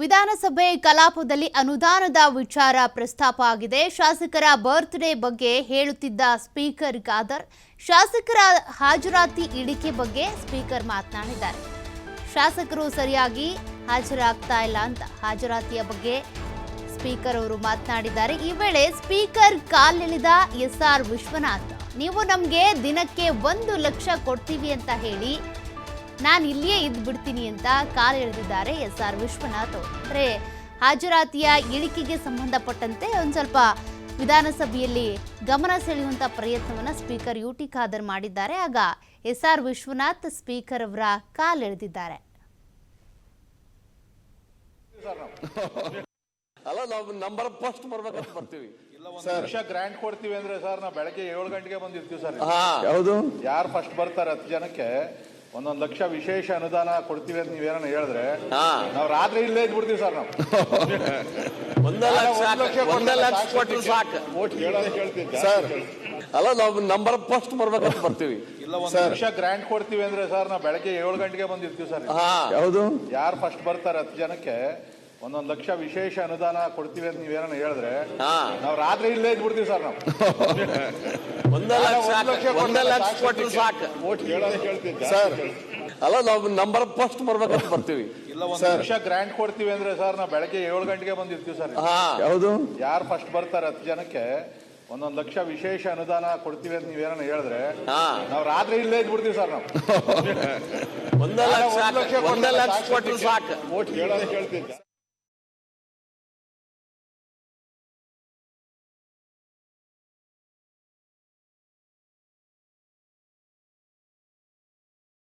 ವಿಧಾನಸಭೆ ಕಲಾಪದಲ್ಲಿ ಅನುದಾನದ ವಿಚಾರ ಪ್ರಸ್ತಾಪ ಆಗಿದೆ. ಶಾಸಕರ ಬರ್ತ್ಡೇ ಬಗ್ಗೆ ಹೇಳುತ್ತಿದ್ದ ಸ್ಪೀಕರ್ ಖಾದರ್ ಶಾಸಕರ ಹಾಜರಾತಿ ಇಳಿಕೆ ಬಗ್ಗೆ ಸ್ಪೀಕರ್ ಮಾತನಾಡಿದ್ದಾರೆ. ಶಾಸಕರು ಸರಿಯಾಗಿ ಹಾಜರಾಗ್ತಾ ಇಲ್ಲ ಅಂತ ಹಾಜರಾತಿಯ ಬಗ್ಗೆ ಸ್ಪೀಕರ್ ಅವರು ಮಾತನಾಡಿದ್ದಾರೆ. ಈ ವೇಳೆ ಸ್ಪೀಕರ್ ಕಾಲೆಳೆದ ಎಸ್ಆರ್ ವಿಶ್ವನಾಥ್, ನೀವು ನಮಗೆ ದಿನಕ್ಕೆ 1 ಲಕ್ಷ ಕೊಡ್ತೀವಿ ಅಂತ ಹೇಳಿ ನಾನು ಇಲ್ಲಿಯೇ ಇದ್ದು ಬಿಡ್ತೀನಿ ಅಂತ ಕಾಲೆಳೆದಿದ್ದಾರೆ ಎಸ್ಆರ್ ವಿಶ್ವನಾಥ್. ಅಂದರೆ ಹಾಜರಾತಿಯ ಇಳಿಕೆಗೆ ಸಂಬಂಧಪಟ್ಟಂತೆ ಒಂದು ಸ್ವಲ್ಪ ವಿಧಾನಸಭೆಯಲ್ಲಿ ಗಮನ ಸೆಳೆಯುವಂಥ ಪ್ರಯತ್ನವನ್ನು ಸ್ಪೀಕರ್ ಯುಟಿ ಖಾದರ್ ಮಾಡಿದ್ದಾರೆ. ಆಗ ಎಸ್ಆರ್ ವಿಶ್ವನಾಥ್ ಸ್ಪೀಕರ್ ಅವರ ಕಾಲೆಳೆದಿದ್ದಾರೆ. ಅಲ್ಲ, ನಾವು ನಂಬರ್ ಫಸ್ಟ್ ಬರ್ಬೇಕಂತ ಬರ್ತೀವಿ. ಗ್ರಾಂಟ್ ಕೊಡ್ತೀವಿ ಅಂದ್ರೆ ಸರ್, ನಾವು ಬೆಳಗ್ಗೆ 7 ಗಂಟೆಗೆ ಬಂದಿರ್ತೀವಿ ಸರ್. ಯಾವುದು ಯಾರು ಫಸ್ಟ್ ಬರ್ತಾರೆ 10 ಜನಕ್ಕೆ 1 ಲಕ್ಷ ವಿಶೇಷ ಅನುದಾನ ಕೊಡ್ತೀವಿ ಅಂತ ನೀವೇನ ಹೇಳಿದ್ರೆ ನಾವು ರಾತ್ರಿ ಇಲ್ಲೇ ಇದ್ಬಿಡ್ತೀವಿ ಸರ್. ನಾವು 1 ಲಕ್ಷ ಕೊಟ್ಟರು ಸಾಕು ಸರ್. ಅಲ್ಲ, ನಾವು ನಂಬರ್ ಫಸ್ಟ್ ಬರ್ಬೇಕಂತ ಬರ್ತೀವಿ. 1 ಲಕ್ಷ ಗ್ರಾಂಟ್ ಕೊಡ್ತೀವಿ ಅಂದ್ರೆ ಸರ್, ನಾವು ಬೆಳಗ್ಗೆ 7 ಗಂಟೆಗೆ ಬಂದಿರ್ತೀವಿ ಸರ್. ಯಾವುದು ಯಾರು ಫಸ್ಟ್ ಬರ್ತಾರೆ 10 ಜನಕ್ಕೆ 1 ಲಕ್ಷ ವಿಶೇಷ ಅನುದಾನ ಕೊಡ್ತೀವಿ ಅಂತ ನೀವೇನ ಹೇಳಿದ್ರೆ ನಾವು ರಾತ್ರಿ ಇಲ್ಲೇ ಇದ್ಬಿಡ್ತೀವಿ ಸರ್. ನಾವು 1 ಲಕ್ಷ ಕೊಟ್ಟರು ಸಾಕು ಸರ್. ಅಲ್ಲ, ನಾವು ನಂಬರ್ ಫಸ್ಟ್ ಬರ್ಬೇಕಂತ ಬರ್ತೀವಿ. 1 ಲಕ್ಷ ಗ್ರಾಂಟ್ ಕೊಡ್ತೀವಿ ಅಂದ್ರೆ ಸರ್, ನಾವು ಬೆಳಗ್ಗೆ 7 ಗಂಟೆಗೆ ಬಂದಿರ್ತೀವಿ ಸರ್. ಯಾವುದು ಯಾರು ಫಸ್ಟ್ ಬರ್ತಾರೆ 10 ಜನಕ್ಕೆ 1 ಲಕ್ಷ ವಿಶೇಷ ಅನುದಾನ ಕೊಡ್ತೀವಿ ಅಂತ ನೀವೇನ ಹೇಳಿದ್ರೆ ನಾವು ರಾತ್ರಿ ಇಲ್ಲೇ ಇದ್ಬಿಡ್ತೀವಿ ಸರ್. ನಾವು 1 ಲಕ್ಷ ಕೊಟ್ಟರು ಸಾಕು ಕೇಳ್ತಿದ್ದೆ